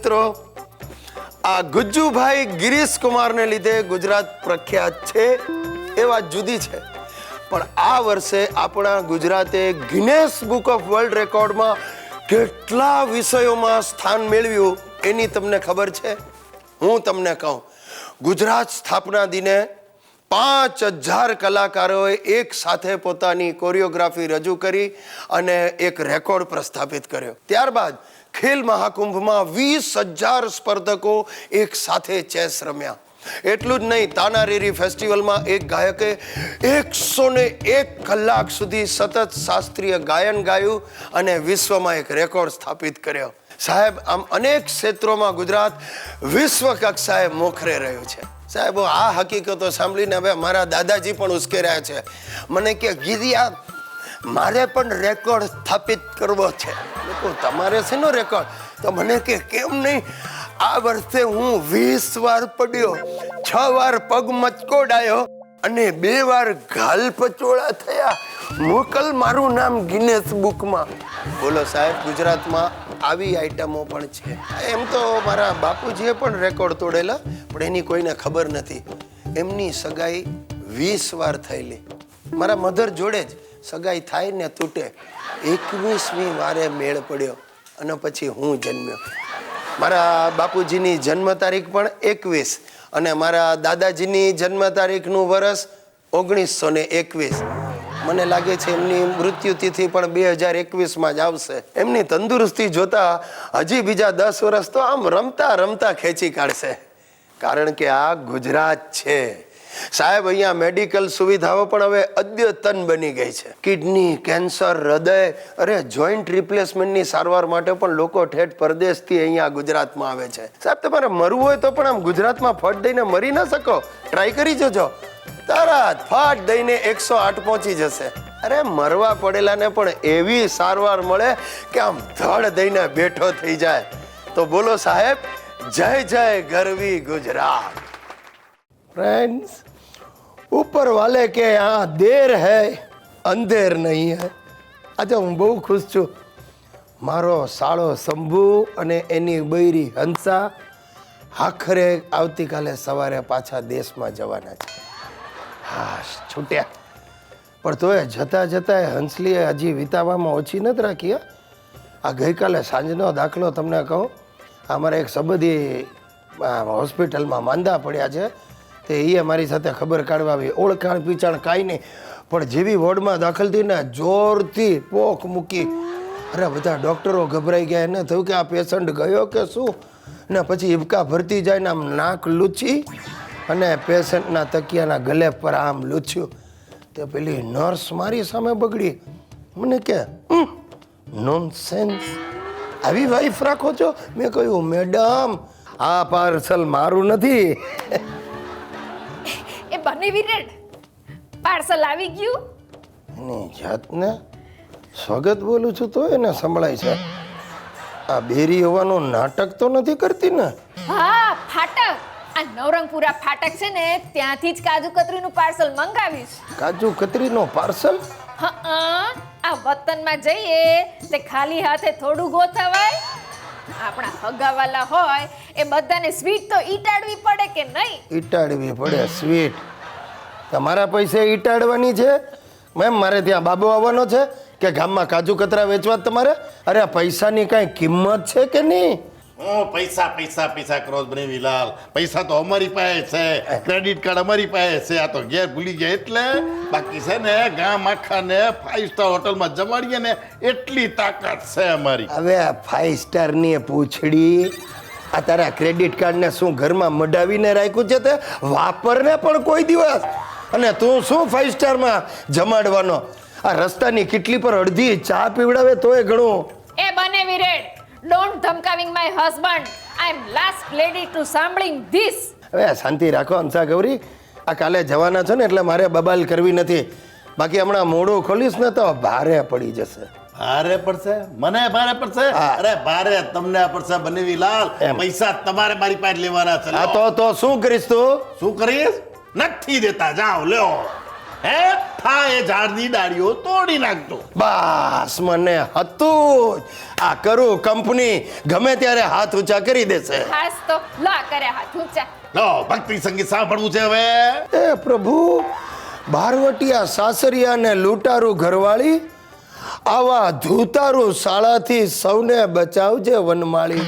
મિત્રો, આ ગુજ્જુભાઈ ગિરીશ કુમારને લીધે ગુજરાત પ્રખ્યાત છે એ વાત જુદી છે, પણ આ વર્ષે આપણા ગુજરાતે ગિનેસ બુક ઓફ વર્લ્ડ રેકોર્ડમાં કેટલા વિષયોમાં સ્થાન મેળવ્યું એની તમને ખબર છે? હું તમને કહું, ગુજરાત સ્થાપના દિને 5000 કલાકારોએ એક સાથે પોતાની કોરિયોગ્રાફી રજૂ કરી અને એક રેકોર્ડ પ્રસ્થાપિત કર્યો. ત્યારબાદ ખેલ મહાકુંભમાં 20000 સ્પર્ધકો એક સાથે ચેસ રમ્યા. એટલું જ નહીં, તાનારીરી ફેસ્ટિવલમાં એક ગાયકે 101 કલાક સુધી સતત શાસ્ત્રીય ગાયન ગાયું અને વિશ્વમાં એક રેકોર્ડ સ્થાપિત કર્યો. સાહેબ, આમ અનેક ક્ષેત્રોમાં ગુજરાત વિશ્વ કક્ષાએ મોખરે રહ્યું છે. સાહેબ, આ હકીકતો સાંભળીને હવે મારા દાદાજી પણ ઉશ્કેર્યા છે. મને કે ગીરિયા, મારે પણ રેકોર્ડ સ્થાપિત કરવો છે. તમારે શેનો રેકોર્ડ? તો મને કે કેમ નહીં, આ વર્ષે હું 20 વાર પડ્યો, 6 વાર પગ મચકોડાયો અને 2 વાર ગાલ પચોળા થયા. મોકલ મારું નામ ગિનેસ બુકમાં. બોલો સાહેબ, ગુજરાતમાં આવી આઈટમો પણ છે. એમ તો મારા બાપુજીએ પણ રેકોર્ડ તોડેલા, પણ એની કોઈને ખબર નથી. એમની સગાઈ 20 વાર થયેલી. મારા મધર જોડે જ સગાઈ થાય ને તૂટે, 21મી વારે મેળ પડ્યો અને પછી હું જન્મ્યો. મારા બાપુજીની જન્મ તારીખ પણ 21 અને મારા દાદાજીની જન્મ તારીખનું વર્ષ 1921. મને લાગે છે એમની મૃત્યુ તિથિ પણ 2021માં જ આવશે. એમની તંદુરસ્તી જોતા હજી બીજા 10 વર્ષ તો આમ રમતા રમતા ખેંચી કાઢશે. કારણ કે આ ગુજરાત છે સાહેબ. અહીંયા મેડિકલ સુવિધાઓ પણ હવે અદ્યતન બની ગઈ છે. કિડની, કેન્સર, હૃદય, અરે જોઈન્ટ રિપ્લેસમેન્ટની સારવાર માટે પણ લોકો ઠેઠ પરદેશથી અહીંયા ગુજરાતમાં આવે છે. સાહેબ, તમારે મરવું હોય તો પણ આમ ગુજરાતમાં ફટ દઈને મરી ન શકો. ટ્રાય કરી જોજો, તરત ફાટ દઈને 108 પહોંચી જશે. અરે મરવા પડેલાને પણ એવી સારવાર મળે કે આમ ધડ દઈને બેઠો થઈ જાય. તો બોલો સાહેબ, જય જય ગરવી ગુજરાત. ફ્રેન્ડ્સ, ऊपर वाले के यहाँ देर है अंधेર નહીં હૈ. આજે હું બહુ ખુશ છું. મારો સાળો શંભુ અને એની બૈરી હંસા આખરે આવતીકાલે સવારે પાછા દેશમાં જવાના છે. હા, છૂટ્યા. પણ તોય જતા જતા હંસલીએ હજી વિતાવામાં ઓછી નથી રાખી. આ ગઈકાલે સાંજનો દાખલો તમને કહું, અમારા એક સંબંધી હોસ્પિટલમાં માંદા પડ્યા છે. તે એ મારી સાથે ખબર કાઢવા આવી. ઓળખાણ પીચાણ કાંઈ નહીં, પણ જેવી વોર્ડમાં દાખલ થઈ ને જોરથી પોક મૂકી. અરે બધા ડૉક્ટરો ગભરાઈ ગયા. એને થયું કે આ પેશન્ટ ગયો કે શું, ને પછી હિબકા ભરતી જાય ને આમ નાક લૂછી અને પેશન્ટના તકિયાના ગલે પર આમ લૂછ્યું. તે પેલી નર્સ મારી સામે બગડી. મને કે નોનસેન્સ, આવી વાઈફ રાખો છો? મેં કહ્યું, મેડમ આ પાર્સલ મારું નથી. પાર્સલ આવી ગયું. એની જાતને સ્વાગત બોલું છું તો એને સંભળાય છે. આ બેરી હોવાનું નાટક તો નથી કરતી ને? હા, ફાટક. આ નવરંગપુરા ફાટક છે ને, ત્યાંથી જ કાજુ કતરીનું પાર્સલ મંગાવીશ. કાજુ કતરીનો પાર્સલ? હા, આ વતનમાં જઈએ તે ખાલી હાથે થોડું ગોથવાય. આપણા હગાવાલા હોય એ બધાને સ્વીટ તો ઈટાડવી પડે કે નહીં? ઈટાડવી પડે સ્વીટ? તમારા પૈસે ઈટાડવાની છે? મેમ, મારે ત્યાં બાબો આવવાનો છે કે ગામમાં કાજુ કતરા વેચવા તમારે? અરે પૈસાની કાંઈ કિંમત છે કે નહીં? પૈસા પૈસા પૈસા કરો બનેવીલાલ. પૈસા તો અમારી પાસે છે, ક્રેડિટ કાર્ડ અમારી પાસે છે. આ તો ઘેર ભૂલી ગયા એટલે. બાકી છે ને ગામ આખાને 5 સ્ટાર હોટલમાં જમાડીએ ને એટલી તાકાત છે અમારી. હવે 5 સ્ટારની પૂછડી, આ તારા ક્રેડિટ કાર્ડને શું ઘરમાં મઢાવીને રાખ્યું છે? તે વાપરને પણ કોઈ દિવસ. અને તું શું 5 સ્ટારમાં જમાડવાનો? આ રસ્તાની કિટલી પર અડધી ચા પીવડાવે તોય ઘણું. એ બને વિરેડ, ડોન્ટ ધમકાવિંગ my husband. I am last lady to સાંભળિંગ ધીસ. હવે શાંતિ રાખો હંસા ગૌરી. આ કાલે જવાના છો ને એટલે મારે બબાલ કરવી નથી. બાકી હમણાં મોઢું ખોલીશ ને તો ભારે પડી જશે. ભારે પડશે? મને ભારે પડશે? અરે ભારે તમને પડશે બનેવીલાલ. પૈસા તમારે મારી પાસે લેવાના છે. તો શું કરીશ તું? શું કરીશ? નથી દેતા. જાઓ લ્યો. હે હા એ ઝાડની ડાળીઓ તોડી નાખજો. બસ મને હતું જ. આ કરું કંપની ગમે ત્યારે હાથ ઊંચા કરી દેશે. ખાસ તો લા કરે હાથ ઊંચા. લો ભક્તિ સંગીત સાંભળવું છે હવે. એ પ્રભુ, બારવટિયા સાસરિયા ને લૂંટારું ઘરવાળી, આવા ધૂતારું શાળાથી સૌને બચાવજે વનમાળી.